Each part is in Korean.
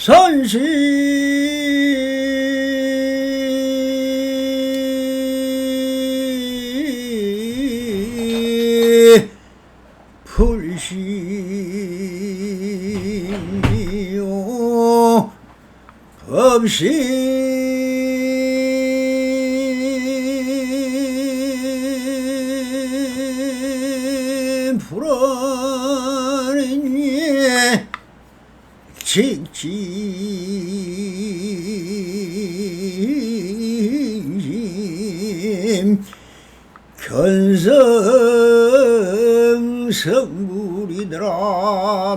선시 불시요 법시 불안에 직진 견성성불이더라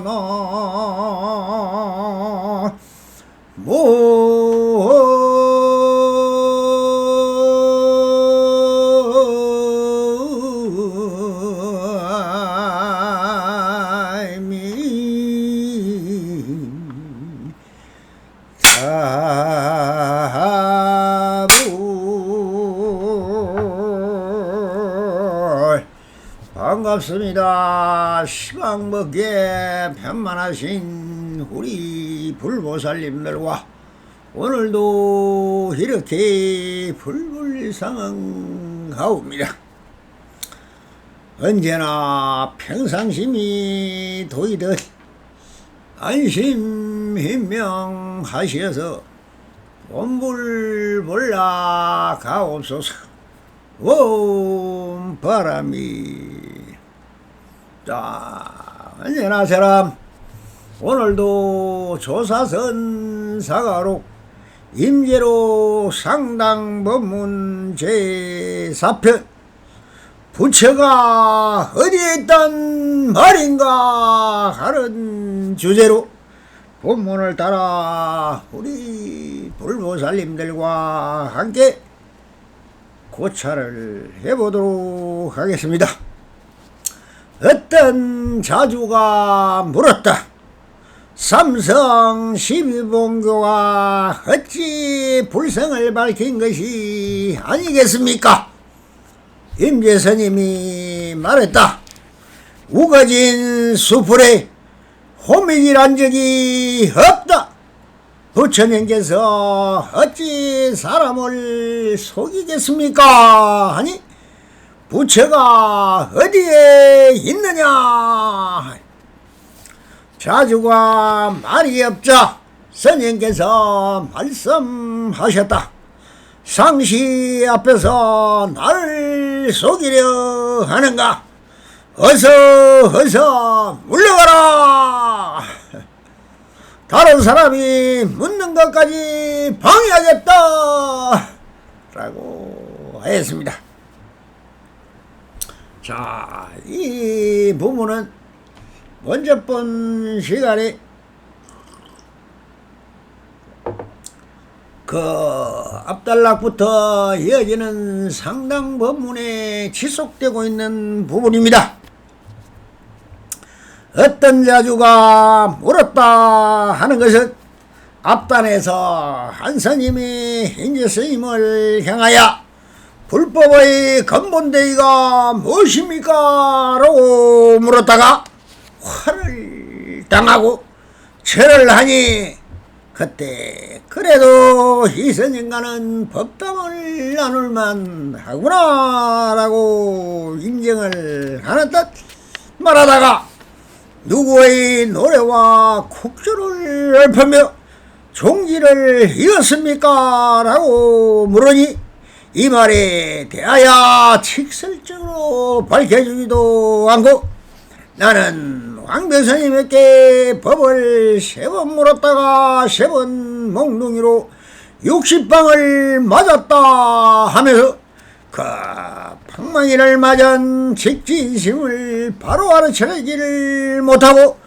나 반갑습니다. 시방 먹게 편만하신 우리 불보살님들과 오늘도 이렇게 불불상응하옵니다. 언제나 평상심이 도이듯 안심현명하시어서 원불몰라 가옵소서. 원 바람이 자 언제나 사람 오늘도 조사선 사가록 임계로 상당법문 제4편 부처가 어디에 있단 말인가 하는 주제로 본문을 따라 우리 불보살님들과 함께 고찰을 해보도록 하겠습니다. 어떤 자주가 물었다. 삼성 12본교가 어찌 불성을 밝힌 것이 아니겠습니까? 임재스님이 말했다. 우거진 수풀에 호미질한 적이 없다. 부처님께서 어찌 사람을 속이겠습니까? 하니 부처가 어디에 있느냐? 자주가 말이 없자 스님께서 말씀하셨다. 상시 앞에서 나를 속이려 하는가? 어서 물러가라. 다른 사람이 묻는 것까지 방해하겠다 라고 하였습니다. 자, 이 부분은 먼저 본 시간에 그 앞단락부터 이어지는 상당 법문에 지속되고 있는 부분입니다. 어떤 자주가 물었다 하는 것은 앞단에서 한 스님이 인제 스님을 향하여 불법의 근본대의가 무엇입니까? 라고 물었다가 화를 당하고 절을 하니 그때 그래도 이 스님과는 법담을 나눌만 하구나 라고 인정을 하는 듯 말하다가 누구의 노래와 국조를 읊으며 종지를 이었습니까? 라고 물으니 이 말에 대하여 직설적으로 밝혀주기도 않고 나는 왕변스님에게 법을 3번 물었다가 3번 몽둥이로 60방을 맞았다 하면서 그 방망이를 맞은 직진심을 바로 알아차리지를 못하고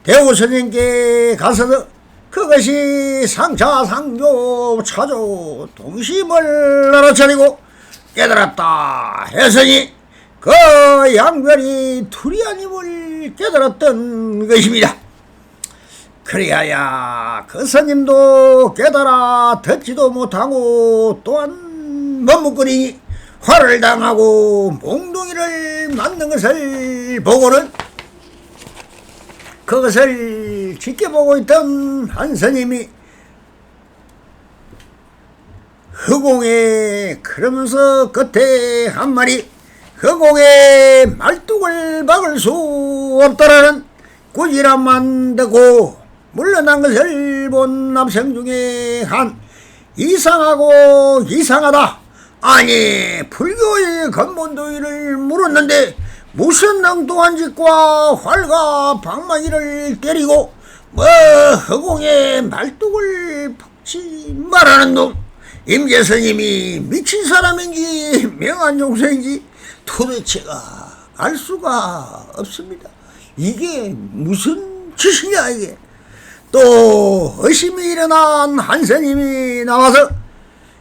대우스님께 가서도 그것이 상차 상조 차조 동심을 알아차리고 깨달았다 했으니 그 양변이 둘이 아님을 깨달았던 것입니다. 그리하여 그 스님도 깨달아 듣지도 못하고 또한 머뭇거리니 화를 당하고 몽둥이를 맞는 것을 보고는 그것을 지켜보고 있던 한 스님이 허공에 그러면서 끝에 한 마리 허공에 말뚝을 박을 수 없다라는 꾸지람만 듣고 물러난 것을 본 남성 중에 한 이상하고 이상하다. 아니 불교의 근본도의를 물었는데 무슨 엉뚱한 짓과 활과 방망이를 때리고 뭐 허공에 말뚝을 박지 말하는 놈. 임재 스님이 미친 사람인지 명한 용서인지 도대체가 알 수가 없습니다. 이게 무슨 짓이냐 이게. 또 의심이 일어난 한 스님이 나와서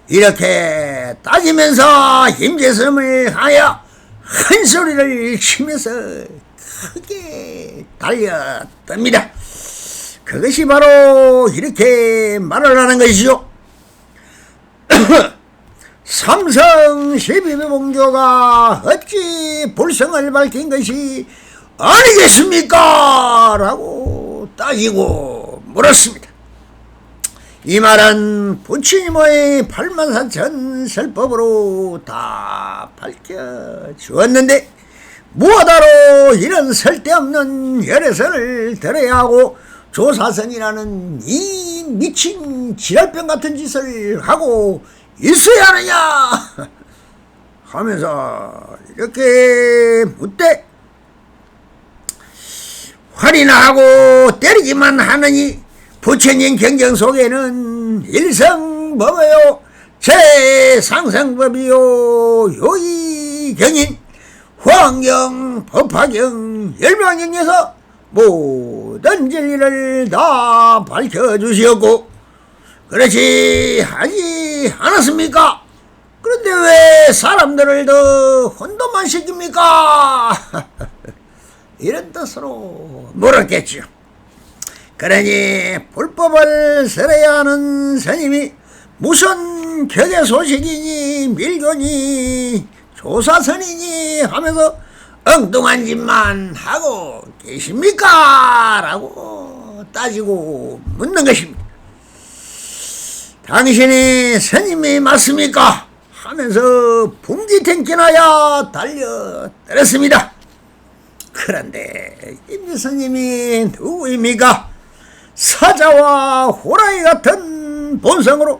이렇게 따지면서 임재 스님을 하여 큰 소리를 치면서 크게 달려듭니다. 그것이 바로 이렇게 말을 하는 것이죠. 삼성 12bewong교가 어찌 불성을 밝힌 것이 아니겠습니까? 라고 따지고 물었습니다. 이 말은 부처님의 84,000 설법으로 다 밝혀주었는데 무엇하러 이런 쓸데없는 열애설을 들어야 하고 조사선이라는 이 미친 지랄병 같은 짓을 하고 있어야 하느냐 하면서 이렇게 묻되 활이나 하고 때리기만 하느니 부처님 경정 속에는 일성법이요 제상승법이요 요의경인 화엄경 법화경 열명경에서 모든 진리를 다 밝혀주시었고 그렇지 하지 않았습니까? 그런데 왜 사람들을 더 혼돈만 시킵니까? 이런 뜻으로 물었겠죠. 그러니 불법을 설해야 하는 스님이 무슨 격의 소식이니 밀교니 조사선이니 하면서 엉뚱한 짓만 하고 계십니까? 라고 따지고 묻는 것입니다. 당신이 스님이 맞습니까? 하면서 분기탱진하여 달려들었습니다. 그런데 임재 스님이 누구입니까? 사자와 호랑이 같은 본성으로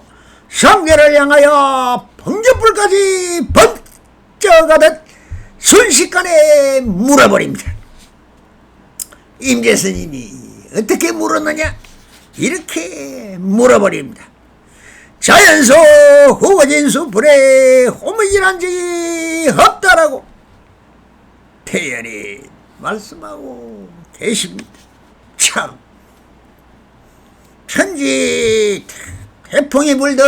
상계를 향하여 번개불까지 번쩍하듯 순식간에 물어버립니다. 임재 스님이 어떻게 물었느냐? 이렇게 물어버립니다. 자연소 후거진수 불에 호미질한 적이 없다라고 태연히 말씀하고 계십니다. 참 천지 태풍이 불듯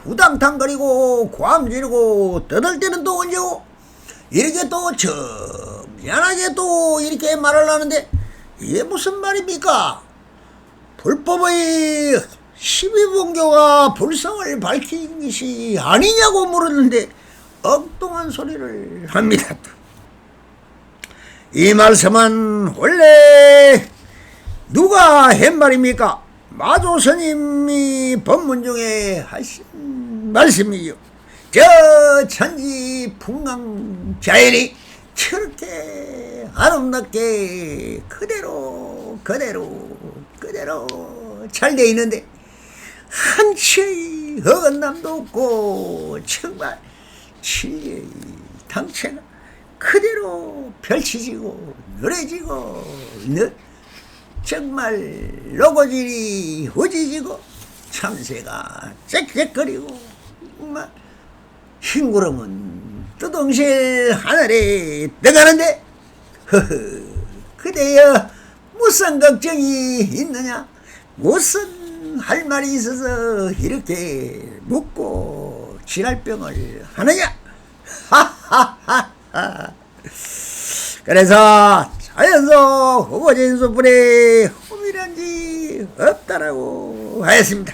후당탕거리고 고함 지르고 떠들 때는 또 언제고 이렇게 또 미안하게 또 이렇게 말을 하는데 이게 무슨 말입니까? 불법의 12bewong교가 불성을 밝힌 것이 아니냐고 물었는데 엉뚱한 소리를 합니다. 이 말씀은 원래 누가 한 말입니까? 마조 스님이 법문 중에 하신 말씀이요. 저 천지 풍광 자연이 저렇게 아름답게 그대로 잘 돼 있는데 한치의 어긋남도 없고 정말 진리의 당체가 그대로 펼쳐지고 누래지고 정말 로고질이 후지지고 참새가 짹짹거리고 정말 흰구름은 뜨동실 하늘에 떠가는데 허허 그대여 무슨 걱정이 있느냐 무슨 할 말이 있어서 이렇게 묻고 지랄병을 하느냐 하하하하. 그래서 자연소 후보진수불에 홈이란지 없다라고 하였습니다.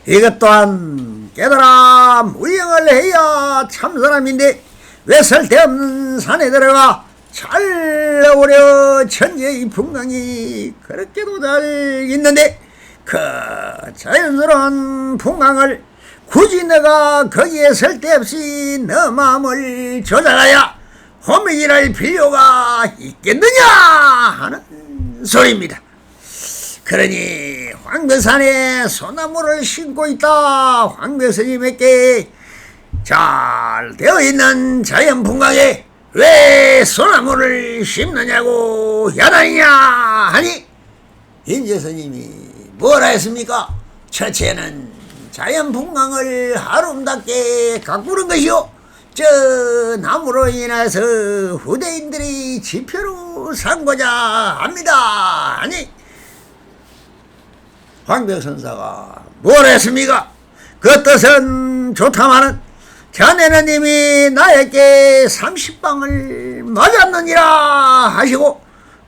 이것 또한 깨달아 무영을 해야 참 사람인데 왜 쓸데없는 산에 들어가 잘 오려 천재의 풍광이 그렇게도 잘 있는데 그 자연스러운 풍광을 굳이 내가 거기에 쓸데없이 너 마음을 조작하여 호미질할 필요가 있겠느냐 하는 소리입니다. 그러니 황벽산에 소나무를 심고 있다 황벽스님에게 잘 되어 있는 자연풍광에 왜 소나무를 심느냐고 야단이냐 하니 인재스님이 뭐라 했습니까? 첫째는 자연풍광을 아름답게 가꾸는 것이요 저 나무로 인해서 후대인들이 지표로 삼고자 합니다 아니 황벽선사가 뭐라 했습니까? 그 뜻은 좋다마는 자네는 이미 나에게 30방을 맞았느니라 하시고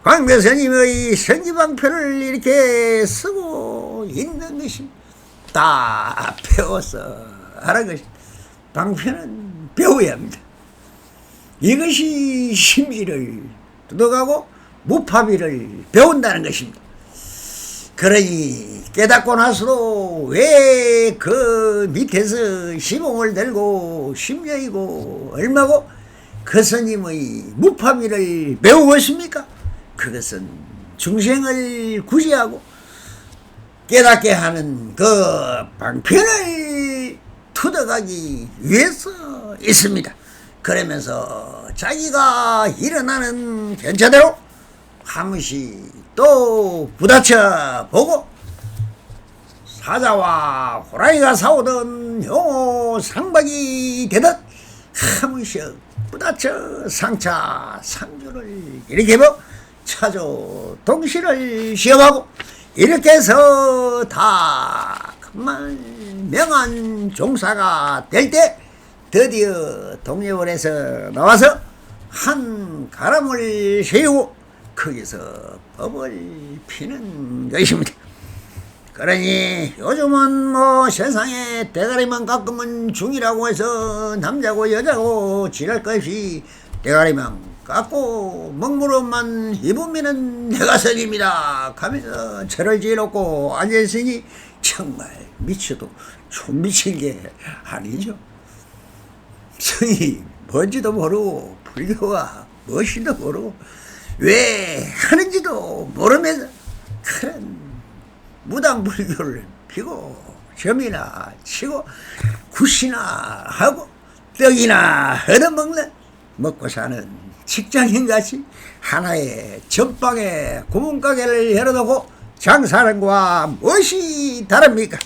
황벽선님의 선지방편을 이렇게 쓰고 있는 것입니다. 다 배워서 하는 것입니다. 방편은 배워야 합니다. 이것이 심지를 뜯어가고 무파비를 배운다는 것입니다. 그러니 깨닫고 나서도 왜 그 밑에서 시봉을 들고 10년이고 얼마고 그 스님의 무파비를 배우었습니까? 그것은 중생을 구제하고 깨닫게 하는 그 방편을 뜯어가기 위해서 있습니다. 그러면서 자기가 일어나는 견차대로 한 번씩 또 부딪혀 보고 사자와 호랑이가 싸우던 용호 상박이 되듯 한 번씩 부딪혀 상차 상주를 이렇게 뭐 차조 동시를 시험하고 이렇게 해서 다 그만 명한 종사가 될 때 드디어 동료원에서 나와서 한 가람을 세우고 거기서 법을 피는 것입니다. 그러니 요즘은 뭐 세상에 대가리만 깎으면 중이라고 해서 남자고 여자고 지랄 것 없이 대가리만 깎고 먹무름만 입으면은 내가 성입니다 하면서 절을 지어놓고 앉아있으니 정말 미쳐도 좀 미친 게 아니죠. 성이 뭔지도 모르고 불교가 무엇인지도 모르고 왜 하는지도 모르면서 그런 무당불교를 피고 점이나 치고 굿이나 하고 떡이나 얻어먹는 먹고 사는 직장인같이 하나의 전방에 구멍가게를 열어놓고 장사하는 것과 무엇이 다릅니까?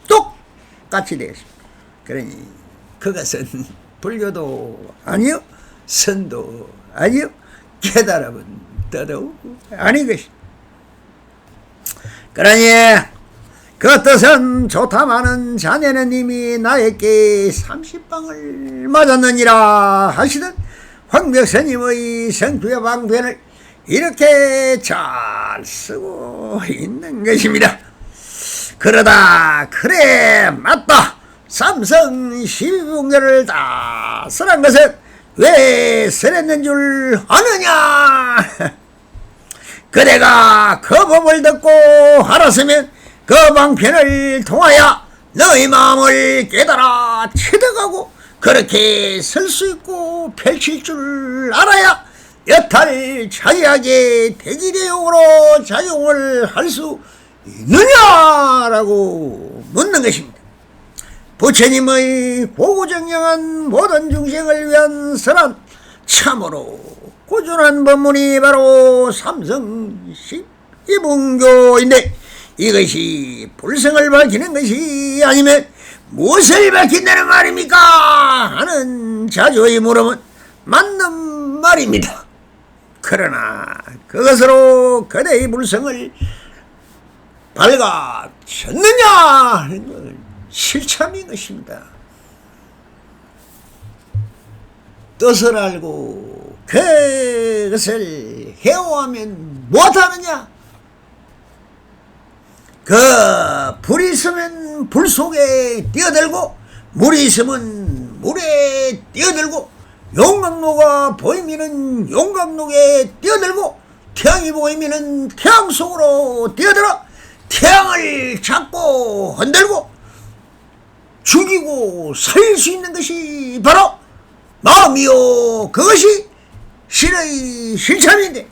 똑같이 되었습니다. 그러니 그것은 불교도 아니요 선도 아니요 깨달음은 더더욱 아닌 것입니다. 그러니 그 뜻은 좋다마는 자네는 이미 나에게 30방을 맞았느니라 하시던 황벽스님의 성투의 방편을 이렇게 잘 쓰고 있는 것입니다. 그러다 그래 맞다 삼성 12분결을 다 쓰란 것은 왜 쓰랬는 줄 아느냐? 그대가 그 법을 듣고 알았으면 그 방편을 통하여 너의 마음을 깨달아 체득하고 그렇게 쓸 수 있고 펼칠 줄 알아야 여탈 자유하게 대기대용으로 작용을 할 수 있느냐라고 묻는 것입니다. 부처님의 고구정령한 모든 중생을 위한 선한 참으로 꾸준한 법문이 바로 삼성 12분교인데 이것이 불성을 밝히는 것이 아니면 무엇을 밝힌다는 말입니까? 하는 자주의 물음은 맞는 말입니다. 그러나 그것으로 그대의 불성을 밝아졌느냐 하는 건 실참인 것입니다. 뜻을 알고 그것을 해오하면 못하느냐? 그 불이 있으면 불 속에 뛰어들고 물이 있으면 물에 뛰어들고 용광로가 보이면은 용광로에 뛰어들고 태양이 보이면은 태양 속으로 뛰어들어 태양을 잡고 흔들고 죽이고 살릴 수 있는 것이 바로 마음이요. 그것이 신의 실참인데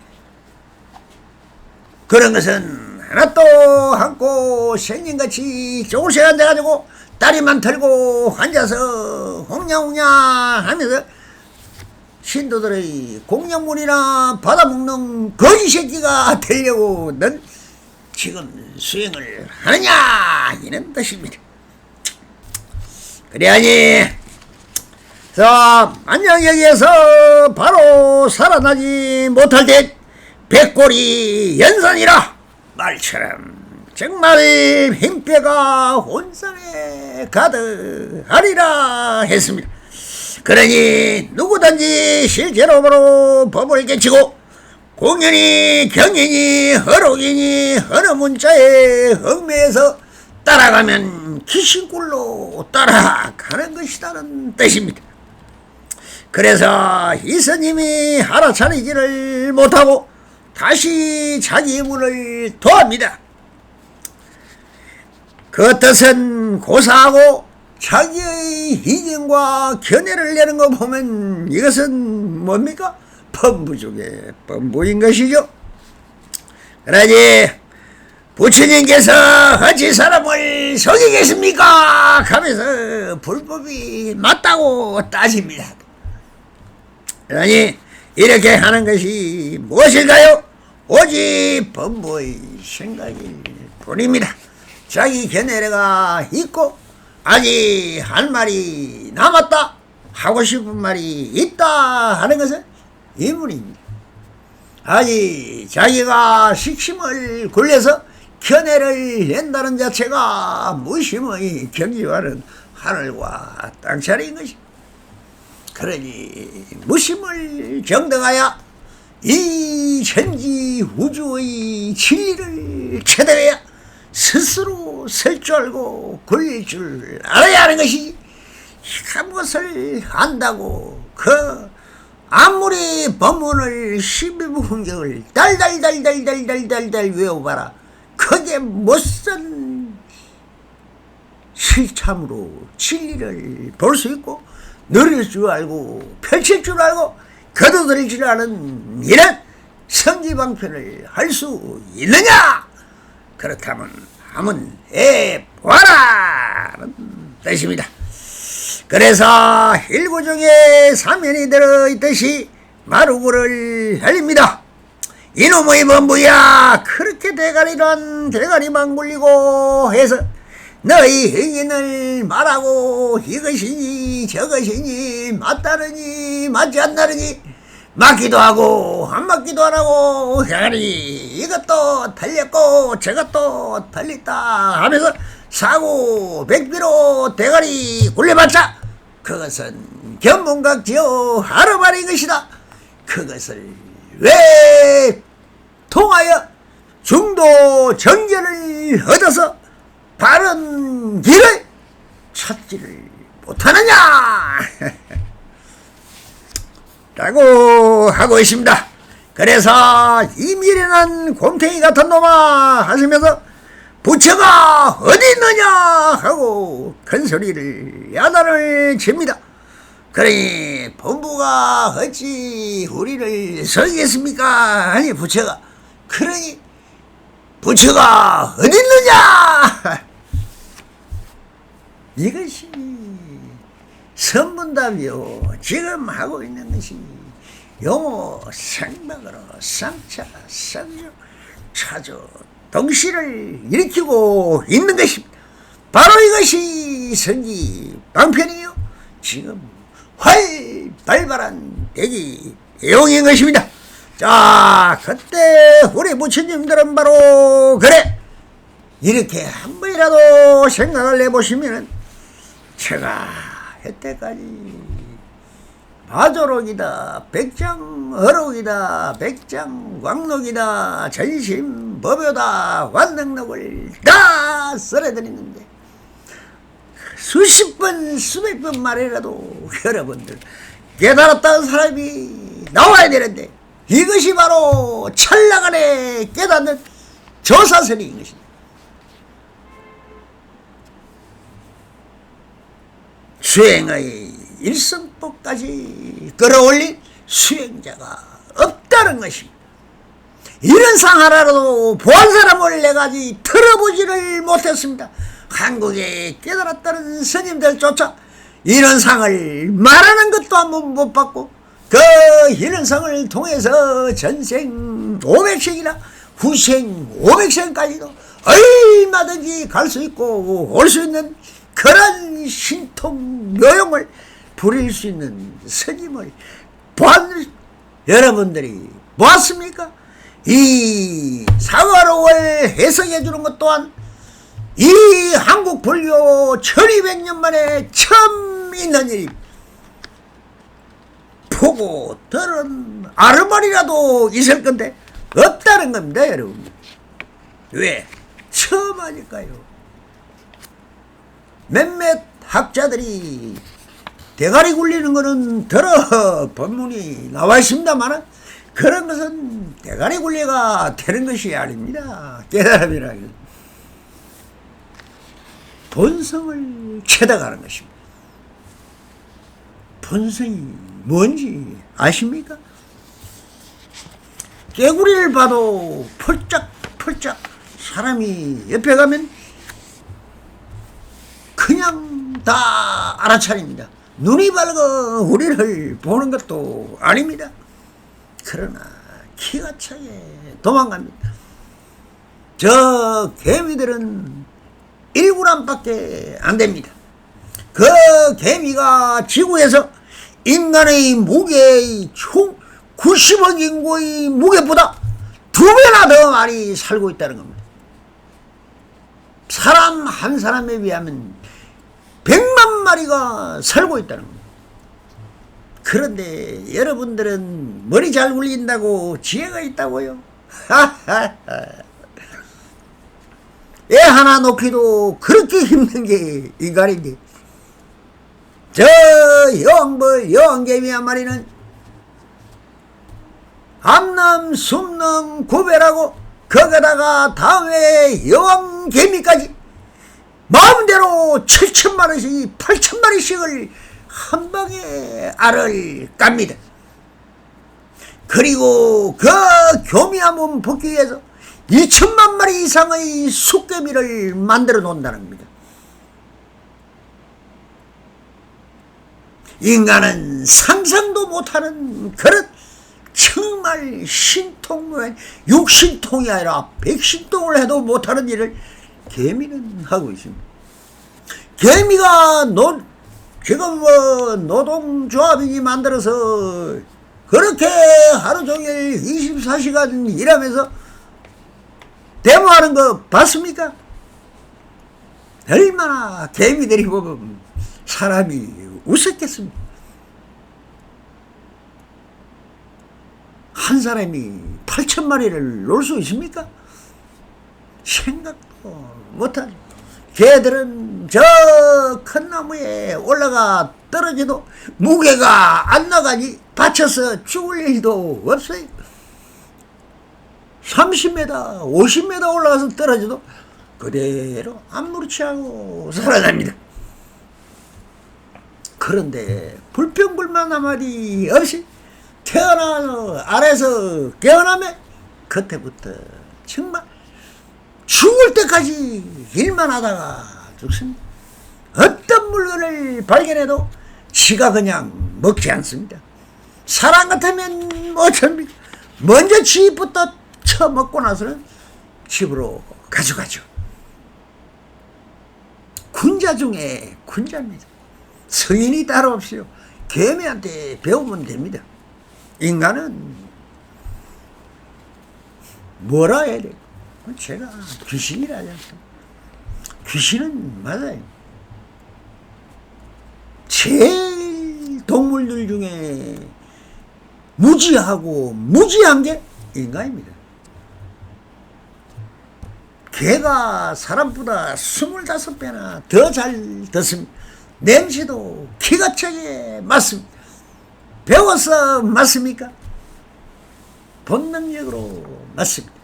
그런 것은 하나도 않고 생긴같이 조금씩 앉아가지고 다리만 털고 앉아서 홍냐홍냐 하면서 신도들의 공양물이나 받아먹는 거지 새끼가 되려고 넌 지금 수행을 하느냐 이런 뜻입니다. 그래야니 만약 여기에서 바로 살아나지 못할 때 백골이 연산이라 말처럼 정말 힘뼈가 혼산에 가득하리라 했습니다. 그러니 누구든지 실제로 법을 깨치고 공연히 경연히 허록이니 어느 문자에 얽매여서 따라가면 귀신굴로 따라가는 것이라는 뜻입니다. 그래서 이 스님이 알아차리지를 못하고 다시 자기 문을 도합니다. 그 뜻은 고사하고 자기의 이견과 견해를 내는 거 보면 이것은 뭡니까? 범부 중에 범부인 것이죠. 그러니 부처님께서 어찌 사람을 속이겠습니까? 하면서 불법이 맞다고 따집니다. 그러니 이렇게 하는 것이 무엇일까요? 오직 범부의 생각일 뿐입니다. 자기 견해가 있고 아직 할 말이 남았다 하고 싶은 말이 있다 하는 것은 이문입니다. 아직 자기가 식심을 굴려서 견해를 낸다는 자체가 무심의 경지와는 하늘과 땅 차이인 것입니다. 그러니 무심을 정당하여 이 전지 우주의 진리를 체득해야 스스로 설 줄 알고 굴릴 줄 알아야 하는 것이지 아무것을 안다고 그 아무리 법문을 11분경을 달달달달달달달 외워봐라 그게 못선 실참으로 진리를 볼 수 있고 누릴 줄 알고 펼칠 줄 알고 거둬들일 줄 아는 이런 성지방편을 할 수 있느냐? 그렇다면 한번 해보아라는 뜻입니다. 그래서 일구 중에 사면이 들어있듯이 마루구를 흘립니다. 이놈의 범부야 그렇게 대가리란 대가리만 굴리고 해서 너희 행인을 말하고 이것이니 저것이니 맞다느니 맞지 않다느니 맞기도 하고 안 맞기도 안 하고 대가리 이것도 틀렸고 저것도 틀렸다 하면서 사고 백비로 대가리 굴려봤자 그것은 견문각지요 알아버린 것이다. 그것을 왜 통하여 중도 정견을 얻어서 바른 길을 찾지를 못하느냐 라고 하고 있습니다. 그래서 이 미련한 곰탱이 같은 놈아 하시면서 부처가 어디 있느냐 하고 큰 소리를 야단을 칩니다. 그러니 본부가 어찌 우리를 속이겠습니까? 아니 부처가 그러니 부처가 어디 있느냐 이것이 선문답이요. 지금 하고 있는 것이 용어 생각으로 쌍차 쌍조 차조 동시를 일으키고 있는 것입니다. 바로 이것이 성지 방편이요. 지금 활발한 대기 대용인 것입니다. 자, 그때 우리 부처님들은 바로 그래 이렇게 한 번이라도 생각을 해보시면 제가 여태까지 마조록이다 백장어록이다 백장광록이다 전심법요다 완능록을 다 깨달았다는 사람이 나와야 되는데 이것이 바로 찰나간에 깨닫는 저사선인 것입니다. 수행의 일성법까지 끌어올린 수행자가 없다는 것입니다. 이런 상 하나라도 보안 사람을 내가 아직 들어보지를 못했습니다. 한국에 깨달았다는 스님들조차 이런 상을 말하는 것도 한번 못 받고 그 이런 상을 통해서 전생 500생이나 후생 500생까지도 얼마든지 갈 수 있고 올 수 있는 그런 신통 묘용을 부릴 수 있는 스님을 여러분들이 보았습니까? 이 사과로를 해석해 주는 것 또한 이 한국 불교 1200년 만에 처음 있는 일입니다. 보고 들은 아르마리라도 있을 건데 없다는 겁니다, 여러분. 왜? 처음 하니까요. 몇몇 학자들이 대가리 굴리는 거는 들어 본문이 나와 있습니다만 그런 것은 대가리 굴리가 되는 것이 아닙니다. 깨달음이라는 것은 본성을 찾아가는 것입니다. 본성이 뭔지 아십니까? 깨구리를 봐도 펄짝펄짝 사람이 옆에 가면 그냥 다 알아차립니다. 눈이 밝아 우리를 보는 것도 아닙니다. 그러나 기가 차게 도망갑니다. 저 개미들은 1g밖에 안 됩니다. 그 개미가 지구에서 인간의 무게의 총 90억 인구의 무게보다 2배나 더 많이 살고 있다는 겁니다. 사람 한 사람에 비하면 100만 마리가 살고 있다는 겁니다. 그런데 여러분들은 머리 잘 굴린다고 지혜가 있다고요? 애 하나 놓기도 그렇게 힘든 게 인간인데 저 여왕개미 한 마리는 암남 숨남 구별하고 거기다가 다음에 여왕개미까지 마음대로 7천만원씩 8천마리씩을 한 방에 알을 깝니다. 그리고 그 교미 한번 벗기 위해서 2천만 마리 이상의 숫개미를 만들어 놓는다는 겁니다. 인간은 상상도 못하는 그런 정말 신통무한 육신통이 아니라 백신통을 해도 못하는 일을 개미는 하고 있습니다. 개미가 지금 노동조합이 만들어서 그렇게 하루 종일 24시간 일하면서 데모하는 거 봤습니까? 얼마나 개미들이 보면 사람이 웃었겠습니까? 한 사람이 8천마리를 놓을 수 있습니까? 생각도 못하죠. 개들은 저 큰 나무에 올라가 떨어져도 무게가 안 나가니 받쳐서 죽을 일도 없어요. 30m, 50m 올라가서 떨어져도 그대로 아무렇지 않고 살아납니다. 그런데 불평불만 한마디 없이 태어나서 아래서 깨어나면 그때부터 정말 죽을 때까지 일만 하다가 죽습니다. 어떤 물건을 발견해도 지가 그냥 먹지 않습니다. 사람 같으면 어쩝니까? 먼저 지부터 처먹고 나서는 집으로 가져가죠. 군자 중에 군자입니다. 성인이 따로 없어요. 개미한테 배우면 됩니다. 인간은 뭐라 해야 돼요? 제가 귀신이라 하지 않습니다. 귀신은 맞아요. 제일 동물들 중에 무지하고 무지한 게 인간입니다. 개가 사람보다 25배나 더 잘 듣습니다. 냄새도 기가 차게 맞습니다. 배워서 맞습니까? 본능적으로 맞습니다.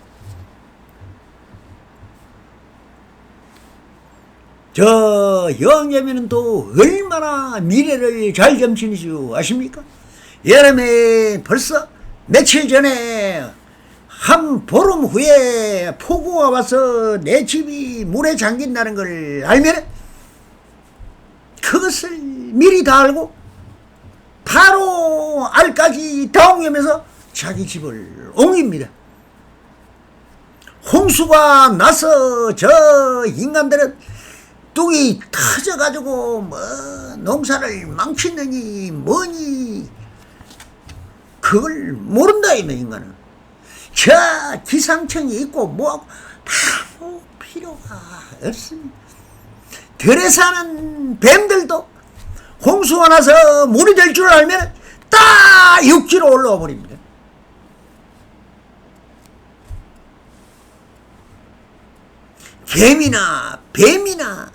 저 여왕자매는 또 얼마나 미래를 잘 점치는 줄 아십니까? 여름에 벌써 며칠 전에 한 보름 후에 폭우가 와서 내 집이 물에 잠긴다는 걸 알면 그것을 미리 다 알고 바로 알까지 다 옮기면서 자기 집을 옮깁니다. 홍수가 나서 저 인간들은 뚝이 터져가지고 뭐 농사를 망치느니 뭐니 그걸 모른다 이놈 인간은. 저 기상청이 있고 뭐하고 아무 필요가 없습니다. 들에 사는 뱀들도 홍수가 나서 물이 될 줄 알면 딱 육지로 올라와 버립니다. 개미나 뱀이나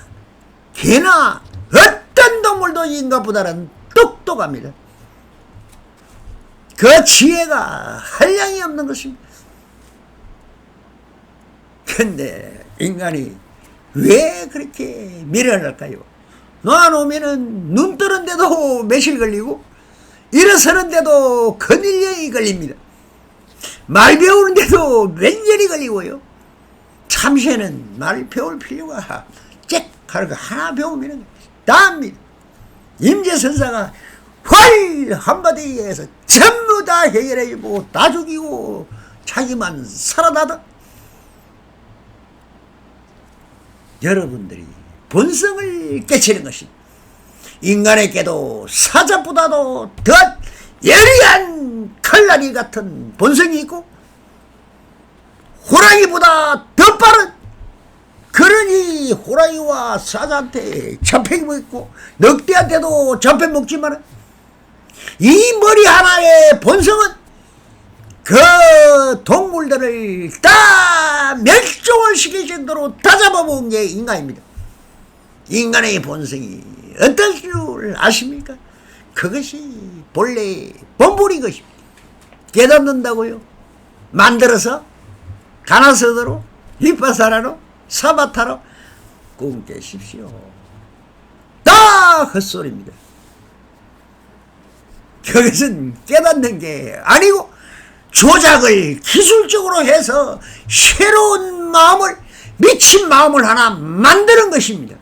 개나 어떤 동물도 인간보다는 똑똑합니다. 그 지혜가 한량이 없는 것입니다. 근데 인간이 왜 그렇게 미련할까요? 놔놓으면은 눈 뜨는데도 며칠 걸리고 일어서는데도 거닐령이 걸립니다. 말 배우는데도 몇 년이 걸리고요. 참새는 말 배울 필요가 잭 하는 거 하나 배우면 다 합니다. 임재선사가 활 한마디에 해서 전부 다 해결해주고 다 죽이고 자기만 살아나다. 여러분들이 본성을 깨치는 것이 인간에게도 사자보다도 더 예리한 칼날이 같은 본성이 있고 호랑이보다 더 빠른, 그러니 호랑이와 사자한테 잡혀먹고 늑대한테도 잡혀먹지만 이 머리 하나의 본성은 그 동물들을 다 멸종을 시킬 정도로 다 잡아먹은 게 인간입니다. 인간의 본성이 어떨 줄 아십니까? 그것이 본래 본분인 것입니다. 깨닫는다고요? 만들어서 가나서도로 휘파사라로 사바타로 꿈 깨십시오. 다 헛소리입니다. 그것은 깨닫는 게 아니고 조작을 기술적으로 해서 새로운 마음을, 미친 마음을 하나 만드는 것입니다.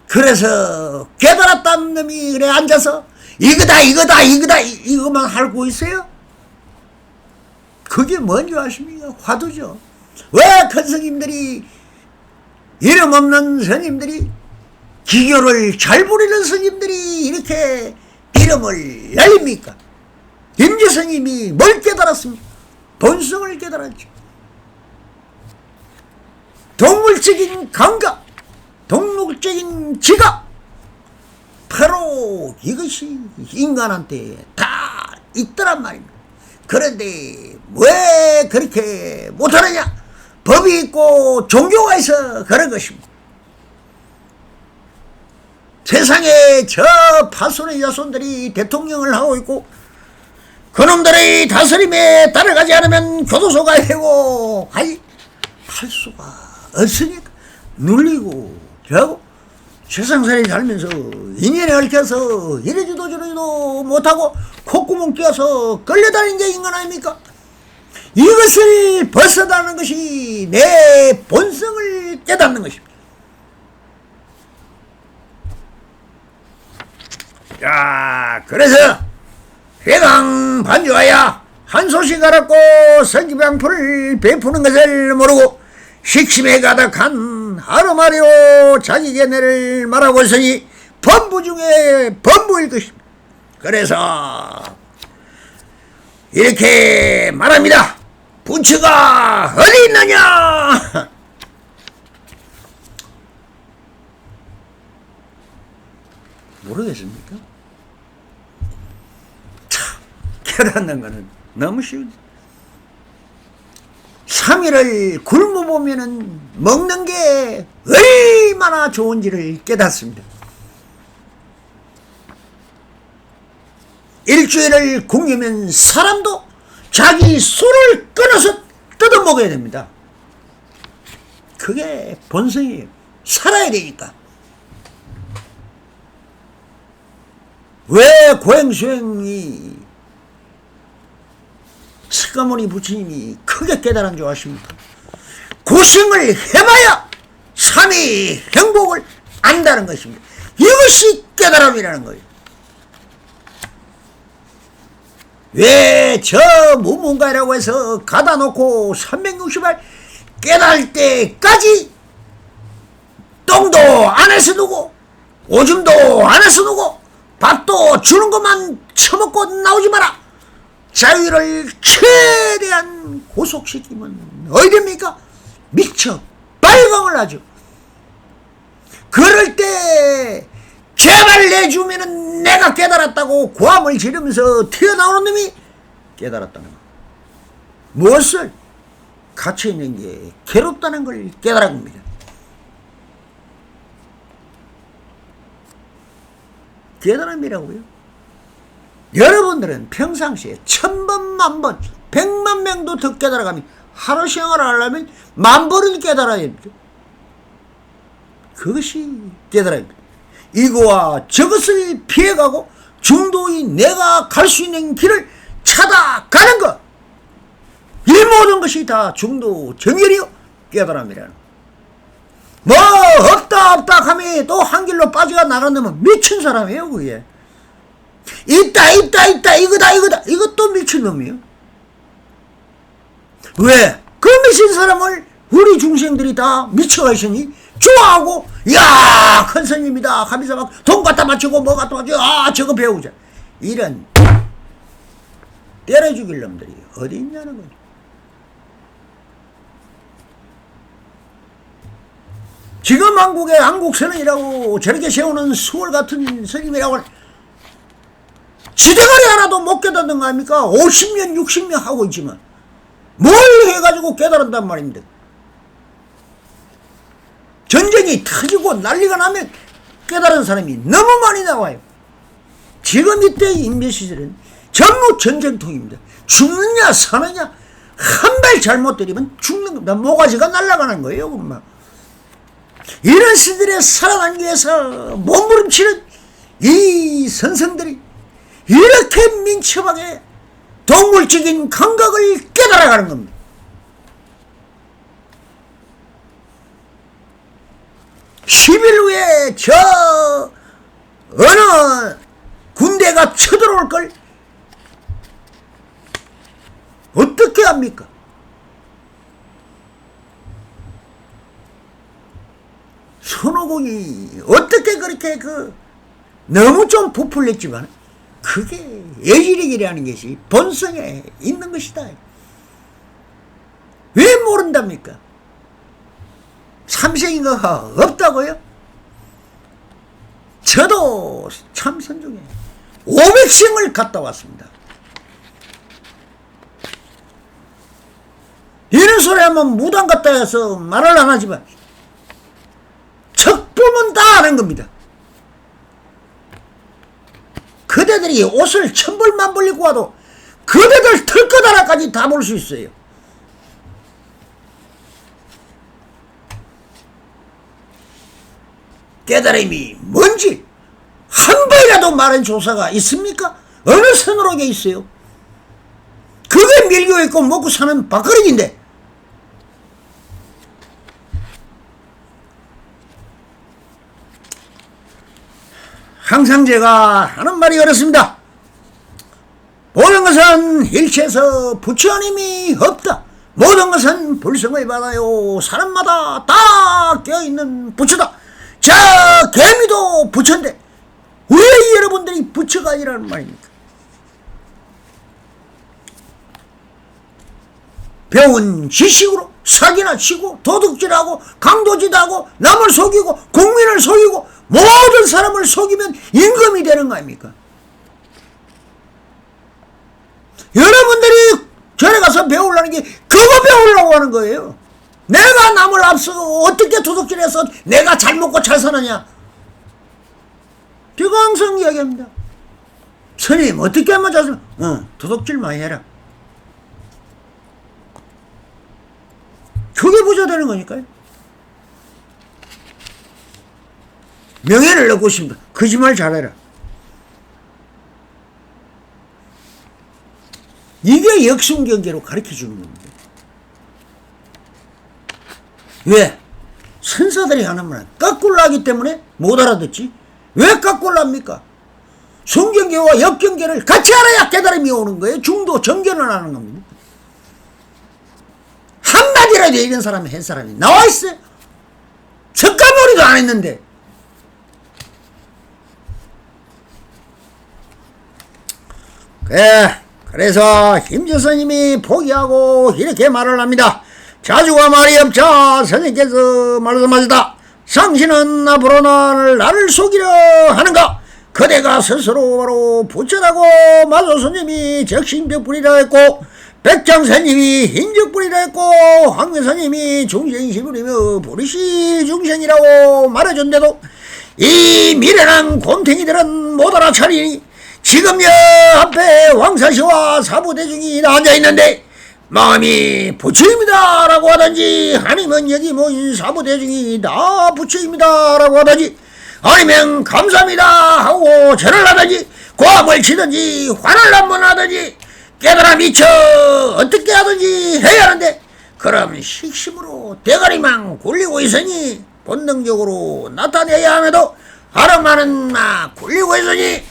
그래서 깨달았다는 놈이 그래 앉아서 이거다 이거만 하고 있어요? 그게 뭔지 아십니까? 화두죠. 왜 큰 스님들이, 이름 없는 스님들이, 기교를 잘 부리는 스님들이 이렇게 이름을 날립니까? 임재 스님이 뭘 깨달았습니까? 본성을 깨달았죠. 동물적인 감각, 동물적인 지각, 바로 이것이 인간한테 다 있더란 말입니다. 그런데 왜 그렇게 못하느냐? 법이 있고 종교가 있어 그런 것입니다. 세상에 저 파손의 자손들이 대통령을 하고 있고 그놈들의 다스림에 따라가지 않으면 교도소 가야 되고 할 수가 없으니까 눌리고 저하고 세상살이 살면서 인연에 얽혀서 이러지도 저러지도 못하고 콧구멍 끼어서 끌려다니는 게 인간 아닙니까? 이것을 벗어나는 것이 내 본성을 깨닫는 것입니다. 자, 그래서 회강 반주하여 한 소식 알았고 선지방풀을 베푸는 것을 모르고 식심에 가득한 하루마리로 자기 견해를 말하고 있으니 범부 중에 범부일 것입니다. 그래서 이렇게 말합니다. 부처가 어디 있느냐? 모르겠습니까? 참, 깨닫는 거는 너무 쉬운. 3일을 굶어보면은 먹는 게 얼마나 좋은지를 깨닫습니다. 일주일을 굶으면 사람도 자기 손을 끊어서 뜯어먹어야 됩니다. 그게 본성이에요. 살아야 되니까. 왜 고행수행이释迦牟니 부처님이 크게 깨달은 줄 아십니까? 고생을 해봐야 삼위 행복을 안다는 것입니다. 이것이 깨달음이라는 거예요. 왜 저 무문가라고 해서 가다 놓고 360일 깨달을 때까지 똥도 안에서 누고 오줌도 안에서 누고 밥도 주는 것만 처먹고 나오지 마라. 자유를 최대한 고속시키면 어디 됩니까? 미쳐 발광을 하죠. 그럴 때 제발 내주면은 내가 깨달았다고 고함을 지르면서 튀어나오는 놈이 깨달았다는 거. 무엇을? 갇혀있는 게 괴롭다는 걸 깨달은 겁니다. 깨달음이라고요. 여러분들은 평상시에 1000번, 10,000번, 100만 명도 더 깨달아가면 하루 생활을 하려면 10,000번은 깨달아야 됩니다. 그것이 깨달음입니다. 이거와 저것을 피해가고 중도의 내가 갈 수 있는 길을 찾아가는 것. 이 모든 것이 다 중도 정열이요 깨달음이라는. 뭐 없다 하면 또 한 길로 빠져가 나간다면 미친 사람이에요. 그게 있다 이거다 이것도 미친놈이에요. 왜? 그 미친 사람을 우리 중생들이 다 미쳐가 있으니 좋아하고 야 큰 스님이다 하면서 막 돈 갖다 맞추고 뭐 갖다 맞추고 저거 배우자. 이런 때려 죽일 놈들이 어디 있냐는 거죠. 지금 한국에 한국선언이라고 저렇게 세우는 수월 같은 스님이라고 지대가리 하나도 못 깨닫는 거 아닙니까? 50년 60년 하고 있지만 뭘 해가지고 깨달은단 말입니다. 전쟁이 터지고 난리가 나면 깨달은 사람이 너무 많이 나와요. 지금 이때 인민시절은 전부 전쟁통입니다. 죽느냐 사느냐 한 발 잘못 때리면 죽는 겁니다. 모가지가 날아가는 거예요. 엄마. 이런 시들에 살아가기 위해서 몸부림치는 이 선생들이 이렇게 민첩하게 동물적인 감각을 깨달아가는 겁니다. (10일) 후에 저 어느 군대가 쳐들어올 걸 어떻게 합니까? 손오공이 어떻게 그렇게 너무 좀 부풀렸지만 그게 예지력이라는 것이 본성에 있는 것이다. 왜 모른답니까? 삼생인가가 없다고요? 저도 참선 중에 500생을 갔다 왔습니다. 이런 소리 하면 무당 갔다 해서 말을 안 하지만 척 보면 다 아는 겁니다. 그대들이 옷을 1000벌 10,000벌 입고 와도 그대들 털끝 하나까지 다 볼 수 있어요. 깨달음이 뭔지 한 번이라도 말한 조사가 있습니까? 어느 선으로게 있어요? 그게 밀고 있고 먹고 사는 밥그릇인데 항상 제가 하는 말이 그렇습니다. 모든 것은 일체에서 부처님이 없다. 모든 것은 불성의 바다요. 사람마다 다 껴있는 부처다. 자, 개미도 부처인데 왜 여러분들이 부처가 아니라는 말입니까? 배운 지식으로 사기나 치고 도둑질하고 강도질하고 남을 속이고 국민을 속이고 모든 사람을 속이면 임금이 되는 거 아닙니까? 여러분들이 절에 가서 배우려는 게 그거 배우려고 하는 거예요. 내가 남을 앞서고 어떻게 도둑질해서 내가 잘 먹고 잘 사느냐. 제가 항상 이야기합니다. 스님 어떻게 하면 잘습니까? 도둑질 많이 해라. 그게 부자 되는 거니까요. 명예를 얻고 싶다. 거짓말 잘해라. 이게 역순경제로 가르쳐주는 겁니다. 왜? 선사들이 하는 말은 거꾸로 하기 때문에 못 알아듣지. 왜 거꾸로 합니까? 순경계와 역경계를 같이 알아야 깨달음이 오는 거예요. 중도 정견을 하는 겁니다. 한마디라도 이런 사람이 한 사람이 나와 있어요. 석가모니도 안 했는데. 그래서 힘주스님이 포기하고 이렇게 말을 합니다. 자주가 말이 없자 선생님께서 말씀하시다. 당신은 앞으로 나를 속이려 하는가? 그대가 스스로 바로 부처라고 마조스님이 적신벽불이라 했고 백장스님이 흰적불이라 했고 황매스님이 중생시불이며 보리시 중생이라고 말해준데도 이 미련한 곰탱이들은 못 알아차리니 지금 여 앞에 왕사시와 사부대중이 앉아있는데 마음이 부처입니다 라고 하든지 아니면 여기 모인 사부대중이 다 부처입니다 라고 하든지 아니면 감사합니다 하고 절을 하든지 고함을 치든지 화를 한번 하든지 깨달아 미쳐 어떻게 하든지 해야 하는데 그럼 식심으로 대가리만 굴리고 있으니 본능적으로 나타내야 함에도 하루만은 굴리고 있으니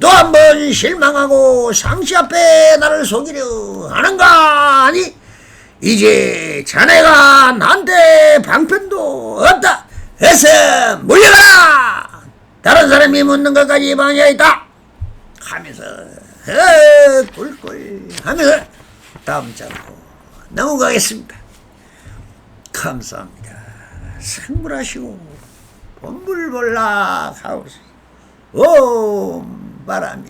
또 한 번 실망하고 상시 앞에 나를 속이려 하는가 하니 이제 자네가 나한테 방편도 없다 해서 물려가라. 다른 사람이 묻는 것까지 방해했다 하면서 꿀꿀 하면서 다음 장으로 넘어가겠습니다. 감사합니다. 생불하시고 본불볼락 하오시 옴 바람이